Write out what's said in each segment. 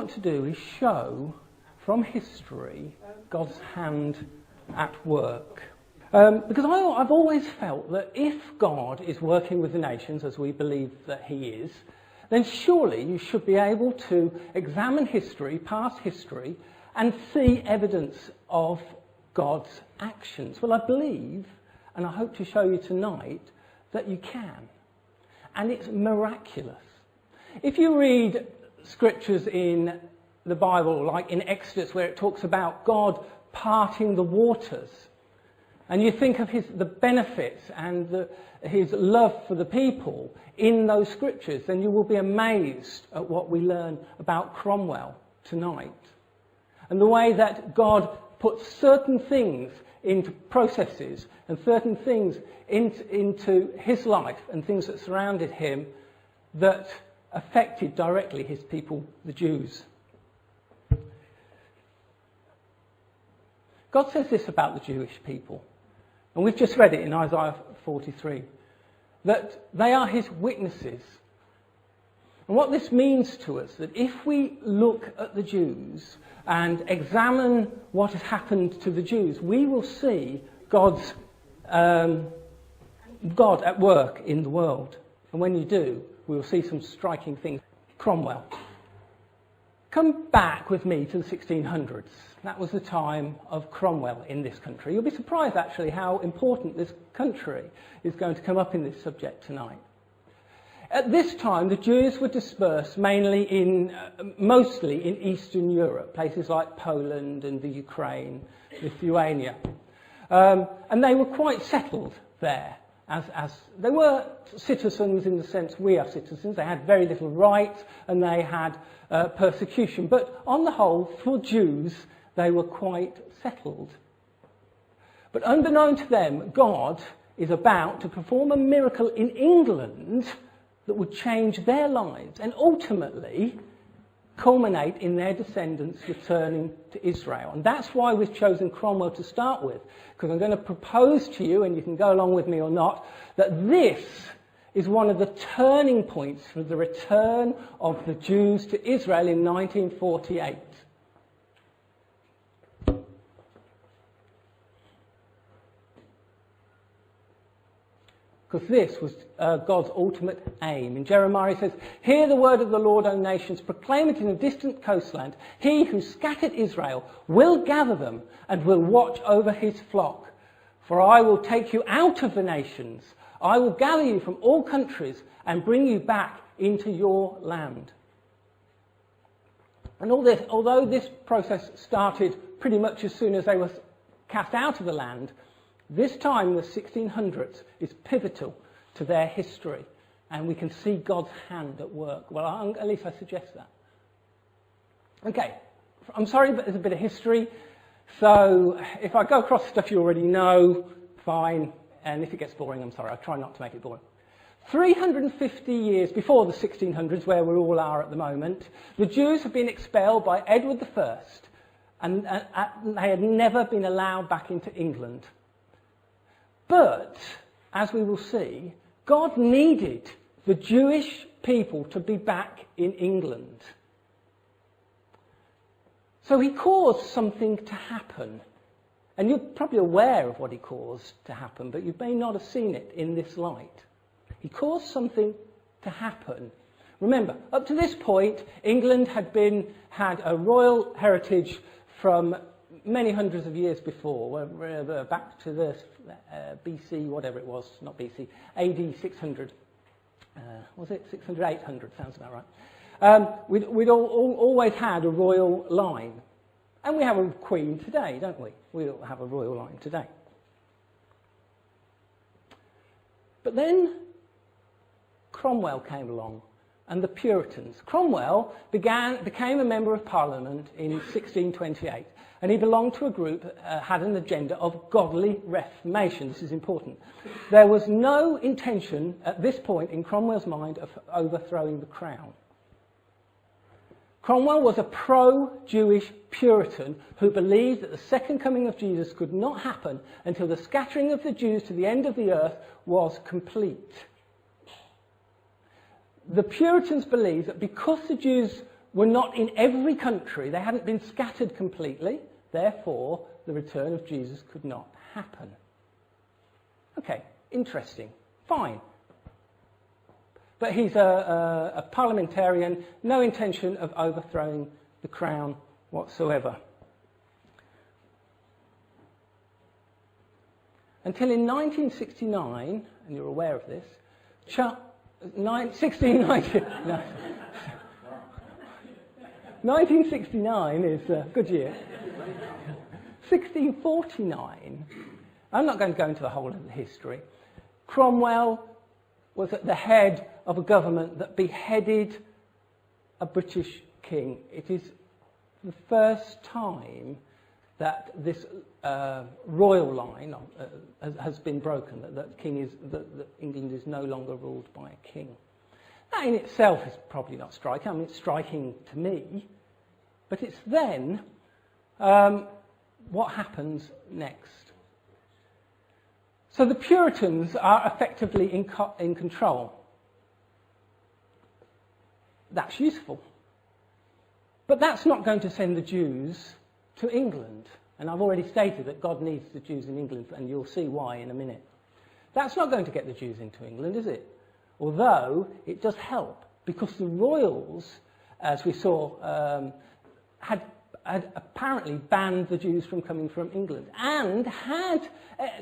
want to do is show from history God's hand at work. Because I've always felt that if God is working with the nations, as we believe that he is, then surely you should be able to examine history, past history, and see evidence of God's actions. Well, I believe, and I hope to show you tonight, that you can. And it's miraculous. If you read scriptures in the Bible, like in Exodus, where it talks about God parting the waters, and you think of the benefits and his love for the people in those scriptures, then you will be amazed at what we learn about Cromwell tonight. And the way that God puts certain things into processes and certain things into his life and things that surrounded him that affected directly his people, the Jews. God says this about the Jewish people, and we've just read it in Isaiah 43, that they are his witnesses. And what this means to us, that if we look at the Jews and examine what has happened to the Jews, we will see God at work in the world. And when you do, we will see some striking things. Cromwell. Come back with me to the 1600s. That was the time of Cromwell in this country. You'll be surprised, actually, how important this country is going to come up in this subject tonight. At this time, the Jews were dispersed mostly in Eastern Europe, places like Poland and the Ukraine, Lithuania. And they were quite settled there. As they were citizens in the sense we are citizens. They had very little rights and they had persecution. But on the whole, for Jews, they were quite settled. But unbeknown to them, God is about to perform a miracle in England that would change their lives and ultimately culminate in their descendants returning to Israel. And that's why we've chosen Cromwell to start with, because I'm going to propose to you, and you can go along with me or not, that this is one of the turning points for the return of the Jews to Israel in 1948. Because this was God's ultimate aim. In Jeremiah it says, "Hear the word of the Lord, O nations, proclaim it in a distant coastland. He who scattered Israel will gather them and will watch over his flock. For I will take you out of the nations. I will gather you from all countries and bring you back into your land." And although this process started pretty much as soon as they were cast out of the land, this time, the 1600s, is pivotal to their history, and we can see God's hand at work. Well, at least I suggest that. Okay, I'm sorry, but there's a bit of history, so if I go across stuff you already know, fine, and if it gets boring, I'm sorry, I'll try not to make it boring. 350 years before the 1600s, where we all are at the moment, the Jews have been expelled by Edward I, and they had never been allowed back into England. But, as we will see, God needed the Jewish people to be back in England. So he caused something to happen. And you're probably aware of what he caused to happen, but you may not have seen it in this light. He caused something to happen. Remember, up to this point, England had a royal heritage from many hundreds of years before, back to the BC, whatever it was, not BC, AD 600. Was it 600, 800? Sounds about right. We'd always had a royal line. And we have a queen today, don't we? We all have a royal line today. But then Cromwell came along, and the Puritans. Cromwell became a member of Parliament in 1628. And he belonged to a group that had an agenda of godly reformation. This is important. There was no intention at this point in Cromwell's mind of overthrowing the crown. Cromwell was a pro-Jewish Puritan who believed that the second coming of Jesus could not happen until the scattering of the Jews to the end of the earth was complete. The Puritans believed that because the Jews were not in every country. They hadn't been scattered completely. Therefore, the return of Jesus could not happen. Okay, interesting. Fine. But he's a parliamentarian, no intention of overthrowing the crown whatsoever. Until in 1969, and you're aware of this, 1969 is a good year. 1649, I'm not going to go into the whole of the history. Cromwell was at the head of a government that beheaded a British king. It is the first time that this royal line has been broken, that England is no longer ruled by a king. That in itself is probably not striking. I mean, it's striking to me, but it's then what happens next. So the Puritans are effectively in control. That's useful. But that's not going to send the Jews to England. And I've already stated that God needs the Jews in England, and you'll see why in a minute. That's not going to get the Jews into England, is it? Although it does help, because the royals, as we saw, had apparently banned the Jews from coming from England. And had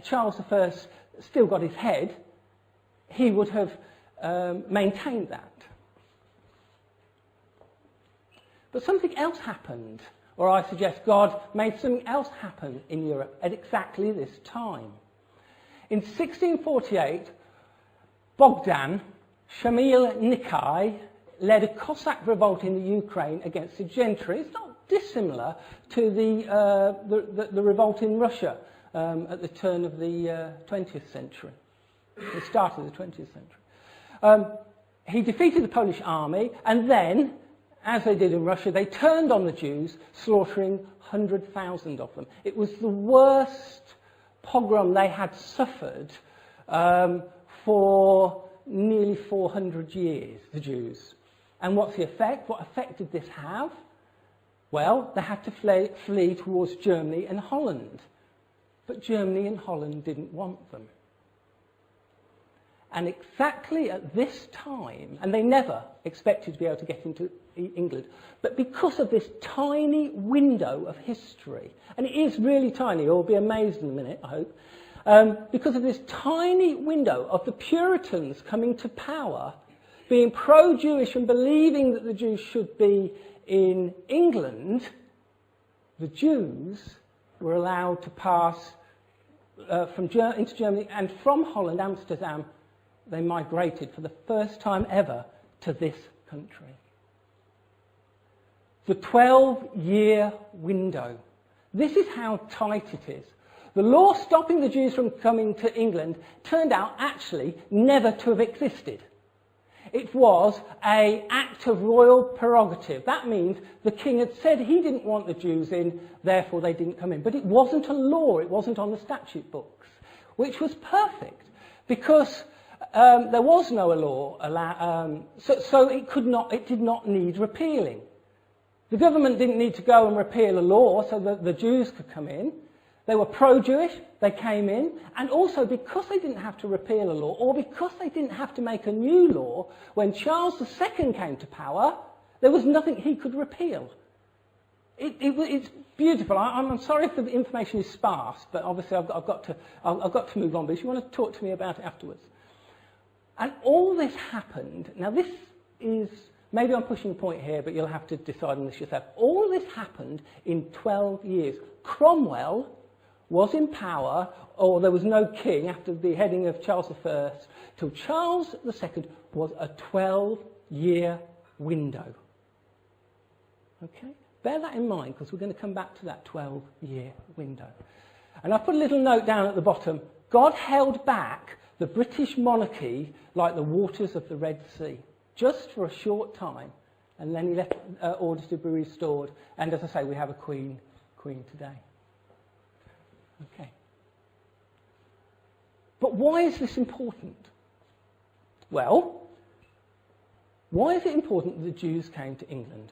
Charles I still got his head, he would have maintained that. But something else happened, or I suggest God made something else happen in Europe at exactly this time. In 1648, Bogdan Shamil-Nikai led a Cossack revolt in the Ukraine against the gentry. It's not dissimilar to the revolt in Russia at the turn of the 20th century, the start of the 20th century. He defeated the Polish army, and then, as they did in Russia, they turned on the Jews, slaughtering 100,000 of them. It was the worst pogrom they had suffered for nearly 400 years, the Jews. And what's the effect? What effect did this have? Well, they had to flee towards Germany and Holland. But Germany and Holland didn't want them. And exactly at this time, and they never expected to be able to get into England, but because of this tiny window of history, and it is really tiny, you'll be amazed in a minute, I hope, because of this tiny window of the Puritans coming to power, being pro-Jewish and believing that the Jews should be in England, the Jews were allowed to pass into Germany, and from Holland, Amsterdam, they migrated for the first time ever to this country. The 12-year window. This is how tight it is. The law stopping the Jews from coming to England turned out actually never to have existed. It was an act of royal prerogative. That means the king had said he didn't want the Jews in, therefore they didn't come in. But it wasn't a law, it wasn't on the statute books, which was perfect, because there was no law, so it did not need repealing. The government didn't need to go and repeal a law so that the Jews could come in. They were pro-Jewish, they came in, and also because they didn't have to repeal a law, or because they didn't have to make a new law, when Charles II came to power, there was nothing he could repeal. It's beautiful. I'm sorry if the information is sparse, but obviously I've got to move on. But if you want to talk to me about it afterwards. And all this happened. Now this is, maybe I'm pushing a point here, but you'll have to decide on this yourself. All this happened in 12 years. Cromwell was in power, or there was no king after the heading of Charles I, till Charles II was a 12-year window. Okay? Bear that in mind, because we're going to come back to that 12-year window. And I put a little note down at the bottom. God held back the British monarchy like the waters of the Red Sea, just for a short time, and then he left orders to be restored. And as I say, we have a queen today. Okay. But why is this important? Well, why is it important that the Jews came to England?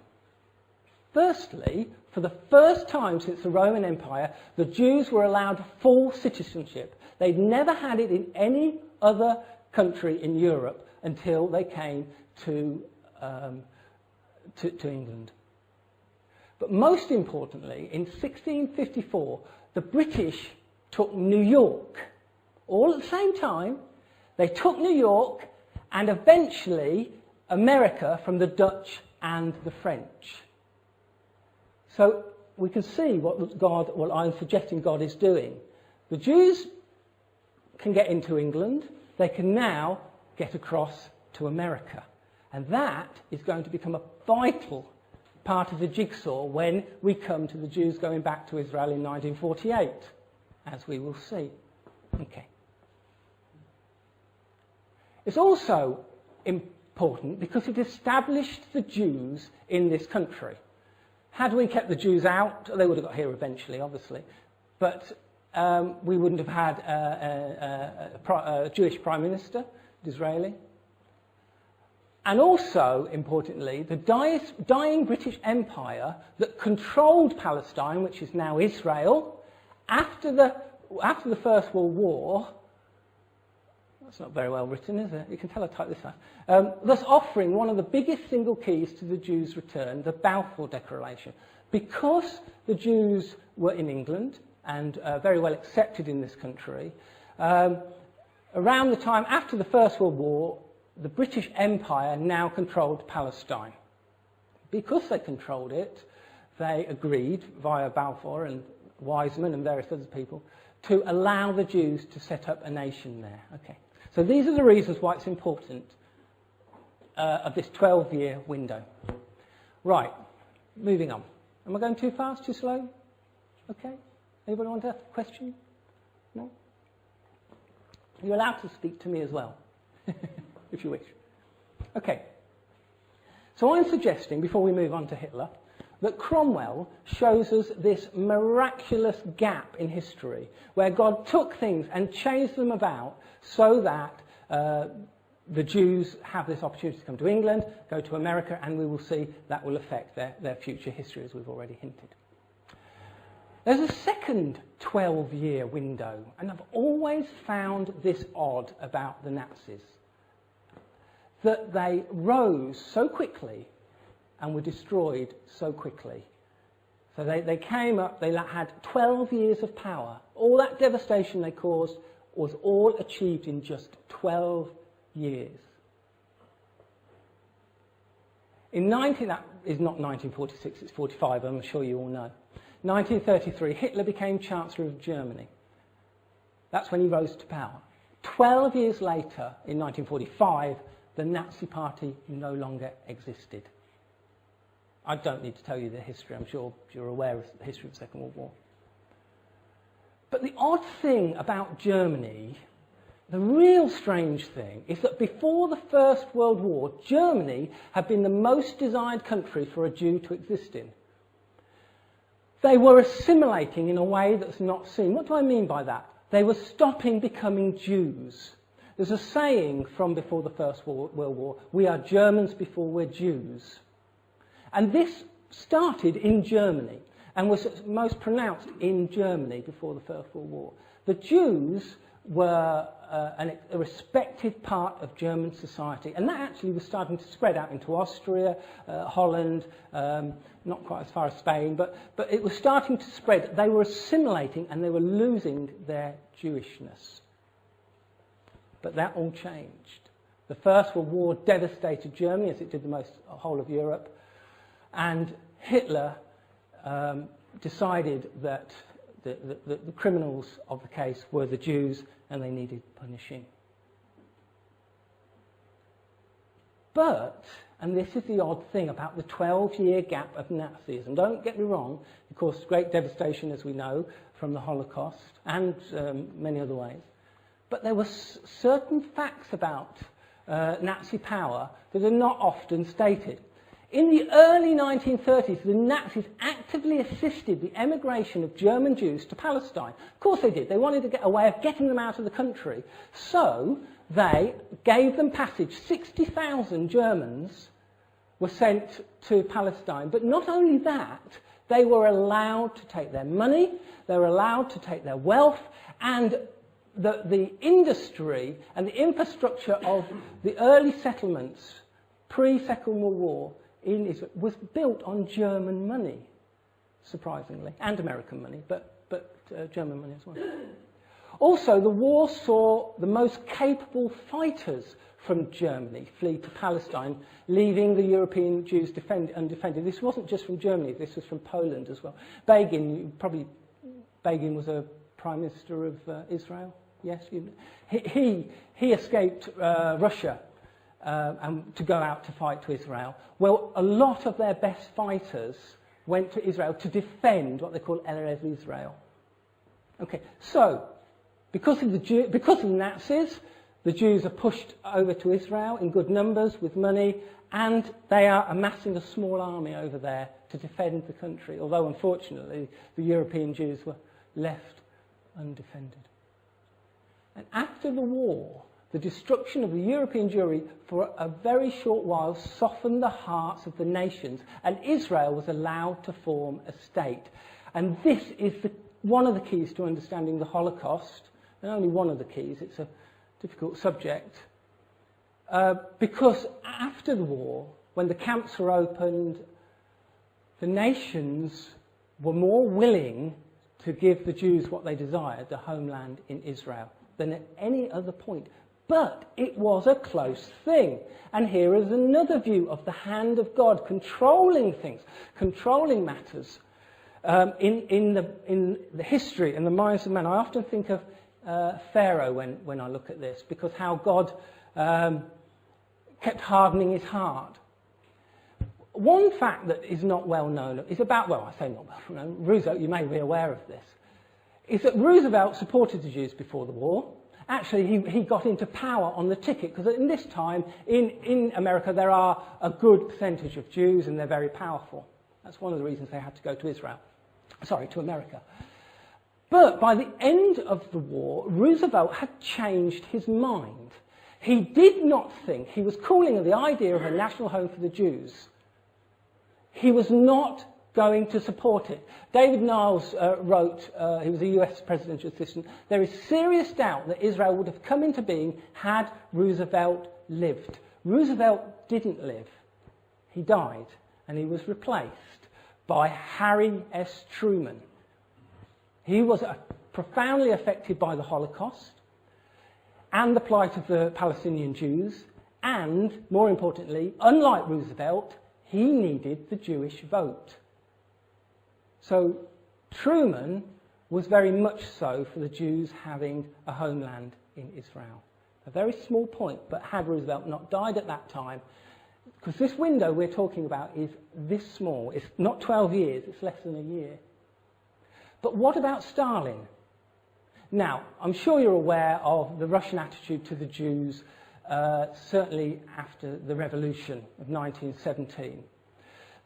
Firstly, for the first time since the Roman Empire, the Jews were allowed full citizenship. They'd never had it in any other country in Europe until they came to England. But most importantly, in 1654, the British took New York. All at the same time, they took New York and eventually America from the Dutch and the French. So we can see what I'm suggesting God is doing. The Jews can get into England. They can now get across to America. And that is going to become a vital part of the jigsaw when we come to the Jews going back to Israel in 1948, as we will see. Okay. It's also important because it established the Jews in this country. Had we kept the Jews out, they would have got here eventually, obviously, but we wouldn't have had a Jewish Prime Minister, Israeli. And also, importantly, the dying British Empire that controlled Palestine, which is now Israel, after the First World War. That's not very well written, is it? You can tell I typed this out. Thus offering one of the biggest single keys to the Jews' return, the Balfour Declaration. Because the Jews were in England and very well accepted in this country, around the time after the First World War, the British Empire now controlled Palestine. Because they controlled it, they agreed via Balfour and Wiseman and various other people to allow the Jews to set up a nation there. Okay. So these are the reasons why it's important of this 12-year window. Right, moving on. Am I going too fast, too slow? Okay. Anybody want to ask a question? No? You're allowed to speak to me as well, if you wish. Okay. So I'm suggesting, before we move on to Hitler, that Cromwell shows us this miraculous gap in history where God took things and changed them about so that the Jews have this opportunity to come to England, go to America, and we will see that will affect their future history, as we've already hinted. There's a second 12-year window, and I've always found this odd about the Nazis, that they rose so quickly and were destroyed so quickly. So they came up, they had 12 years of power. All that devastation they caused was all achieved in just 12 years. That is not 1946, it's 45, I'm sure you all know. 1933, Hitler became Chancellor of Germany. That's when he rose to power. 12 years later, in 1945, the Nazi Party no longer existed. I don't need to tell you the history. I'm sure you're aware of the history of the Second World War. But the odd thing about Germany, the real strange thing, is that before the First World War, Germany had been the most desired country for a Jew to exist in. They were assimilating in a way that's not seen. What do I mean by that? They were stopping becoming Jews. There's a saying from before the First World War, we are Germans before we're Jews. And this started in Germany and was most pronounced in Germany before the First World War. The Jews were a respected part of German society, and that actually was starting to spread out into Austria, Holland, not quite as far as Spain, but it was starting to spread. They were assimilating and they were losing their Jewishness. But that all changed. The First World War devastated Germany, as it did the whole of Europe. And Hitler decided that the criminals of the case were the Jews and they needed punishing. But, and this is the odd thing about the 12-year gap of Nazis, and don't get me wrong, it caused great devastation, as we know, from the Holocaust and many other ways. But there were certain facts about Nazi power that are not often stated. In the early 1930s, the Nazis actively assisted the emigration of German Jews to Palestine. Of course they did. They wanted to get a way of getting them out of the country. So they gave them passage. 60,000 Germans were sent to Palestine. But not only that, they were allowed to take their money, they were allowed to take their wealth, and the industry and the infrastructure of the early settlements pre-Second World War in Israel was built on German money, surprisingly, and American money, but German money as well. Also, the war saw the most capable fighters from Germany flee to Palestine, leaving the European Jews undefended. This wasn't just from Germany, this was from Poland as well. Begin was a Prime Minister of Israel. Yes, he escaped Russia to go out to fight to Israel. Well, a lot of their best fighters went to Israel to defend what they call Erev Israel. Okay, so because of the Nazis, the Jews are pushed over to Israel in good numbers with money, and they are amassing a small army over there to defend the country, although unfortunately the European Jews were left undefended. And after the war, the destruction of the European Jewry for a very short while softened the hearts of the nations, and Israel was allowed to form a state. And this is one of the keys to understanding the Holocaust, and only one of the keys. It's a difficult subject, because after the war, when the camps were opened, the nations were more willing to give the Jews what they desired, the homeland in Israel, than at any other point. But it was a close thing. And here is another view of the hand of God controlling things, controlling matters in the history and the minds of men. I often think of Pharaoh when I look at this, because how God kept hardening his heart. One fact that is not well known is about, well, I say not well known, Roosevelt, you may be aware of this, is that Roosevelt supported the Jews before the war. Actually, he got into power on the ticket, because in this time, in America, there are a good percentage of Jews, and they're very powerful. That's one of the reasons they had to go to America. But by the end of the war, Roosevelt had changed his mind. He did not think, he was cooling the idea of a national home for the Jews. He was not going to support it. David Niles wrote, he was a US presidential assistant, there is serious doubt that Israel would have come into being had Roosevelt lived. Roosevelt didn't live. He died, and he was replaced by Harry S. Truman. He was profoundly affected by the Holocaust and the plight of the Palestinian Jews, and, more importantly, unlike Roosevelt, he needed the Jewish vote. So Truman was very much so for the Jews having a homeland in Israel. A very small point, but had Roosevelt not died at that time, because this window we're talking about is this small. It's not 12 years, it's less than a year. But what about Stalin? Now, I'm sure you're aware of the Russian attitude to the Jews, certainly after the revolution of 1917.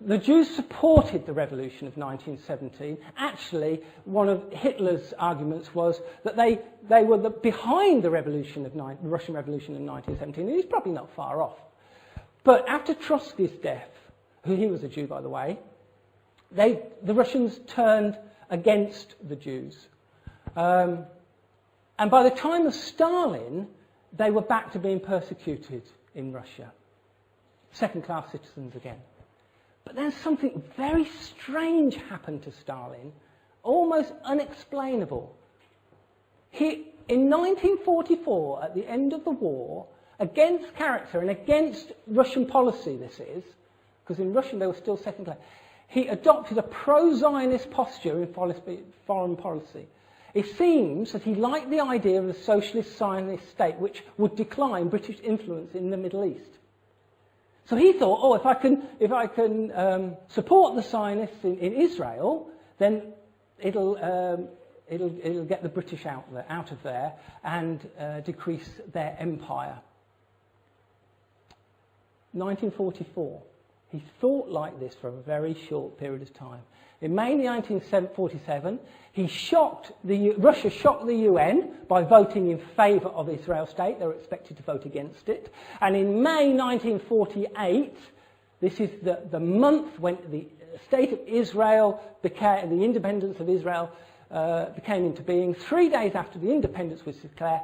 The Jews supported the revolution of 1917. Actually, one of Hitler's arguments was that they were behind the revolution of the Russian Revolution in 1917, and he's probably not far off. But after Trotsky's death, he was a Jew, by the way, the Russians turned against the Jews. And by the time of Stalin, they were back to being persecuted in Russia. Second-class citizens again. But then something very strange happened to Stalin, almost unexplainable. In 1944, at the end of the war, against character and against Russian policy, this is, because in Russia they were still second class, he adopted a pro-Zionist posture in foreign policy. It seems that he liked the idea of a socialist Zionist state which would decline British influence in the Middle East. So he thought, if I can support the Zionists in Israel, then it'll get the British out of there and decrease their empire. 1944. He thought like this for a very short period of time. In May 1947, Russia shocked the UN by voting in favour of Israel state. They were expected to vote against it. And in May 1948, This is the month when the state of Israel became, the independence of Israel came into being. 3 days after the independence was declared,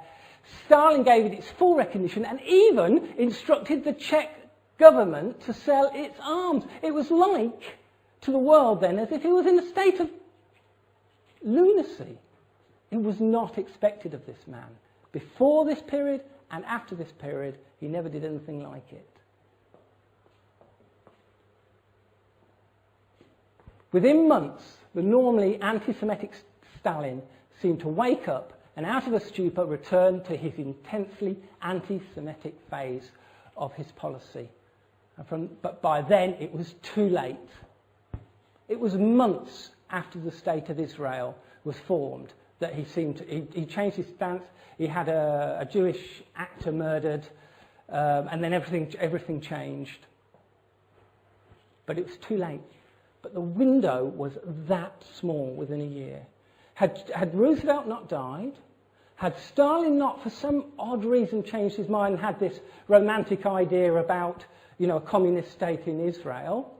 Stalin gave it its full recognition and even instructed the Czech government to sell its arms. It was like, to the world then, as if it was in a state of lunacy. It was not expected of this man. Before this period and after this period, he never did anything like it. Within months, the normally anti-Semitic Stalin seemed to wake up and out of a stupor return to his intensely anti-Semitic phase of his policy. But by then it was too late. It was months after the State of Israel was formed that he seemed to, he changed his stance. He had a Jewish actor murdered, and then everything changed. But it was too late. But the window was that small within a year. Had Roosevelt not died, had Stalin not for some odd reason changed his mind and had this romantic idea about, a communist state in Israel,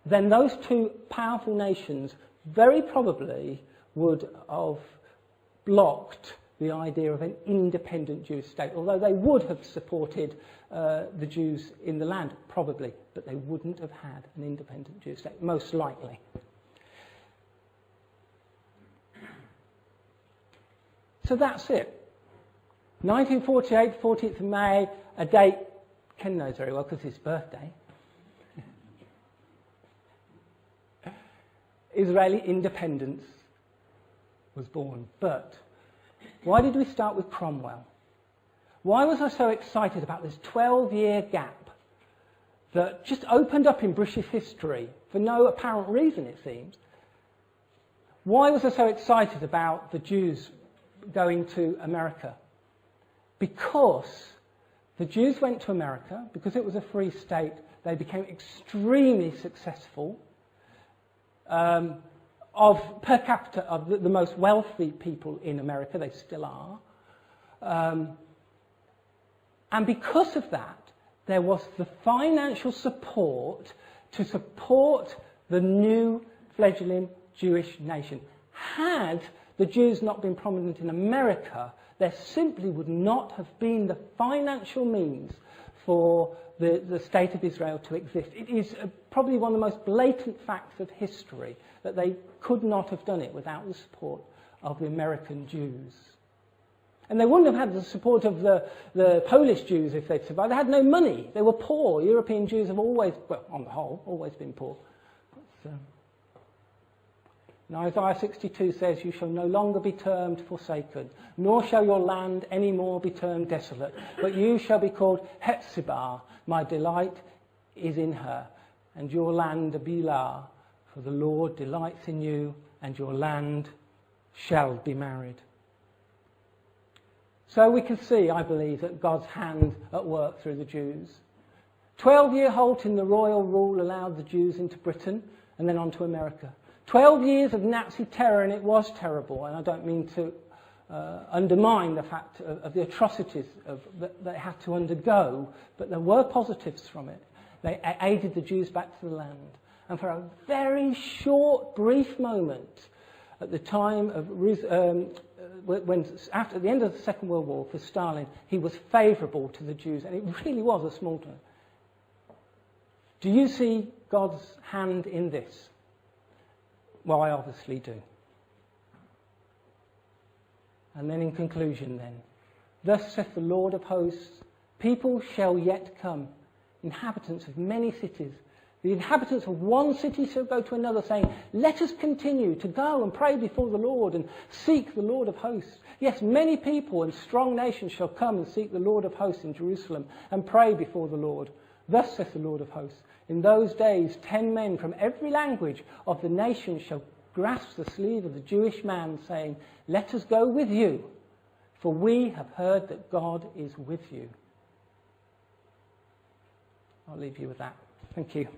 then those two powerful nations very probably would have blocked the idea of an independent Jewish state, although they would have supported the Jews in the land, probably, but they wouldn't have had an independent Jewish state, most likely. So that's it. 1948, 14th of May, a date Ken knows very well because it's his birthday. Israeli independence was born. But why did we start with Cromwell? Why was I so excited about this 12-year gap that just opened up in British history for no apparent reason, it seems? Why was I so excited about the Jews going to America? Because the Jews went to America, because it was a free state, they became extremely successful. Of per capita, of the most wealthy people in America, they still are. And because of that, there was the financial support to support the new fledgling Jewish nation. Had the Jews not been prominent in America, there simply would not have been the financial means for the state of Israel to exist. It is probably one of the most blatant facts of history that they could not have done it without the support of the American Jews. And they wouldn't have had the support of the Polish Jews if they'd survived. They had no money. They were poor. European Jews have always, well, on the whole, always been poor. Now Isaiah 62 says, "You shall no longer be termed forsaken, nor shall your land any more be termed desolate, but you shall be called Hephzibah. My delight is in her, and your land Beulah, for the Lord delights in you, and your land shall be married." So we can see, I believe, that God's hand at work through the Jews. 12-year halt in the royal rule allowed the Jews into Britain and then on to America. 12 years of Nazi terror, and it was terrible, and I don't mean to undermine the fact of the atrocities that they had to undergo, but there were positives from it. They aided the Jews back to the land. And for a very short, brief moment, at the time of after the end of the Second World War for Stalin, he was favourable to the Jews, and it really was a small time. Do you see God's hand in this? Well, I obviously do. And then in conclusion then, "Thus saith the Lord of hosts, people shall yet come, inhabitants of many cities. The inhabitants of one city shall go to another, saying, Let us continue to go and pray before the Lord and seek the Lord of hosts. Yes, many people and strong nations shall come and seek the Lord of hosts in Jerusalem and pray before the Lord. Thus saith the Lord of hosts, in those days 10 men from every language of the nation shall grasp the sleeve of the Jewish man, saying, Let us go with you, for we have heard that God is with you." I'll leave you with that. Thank you.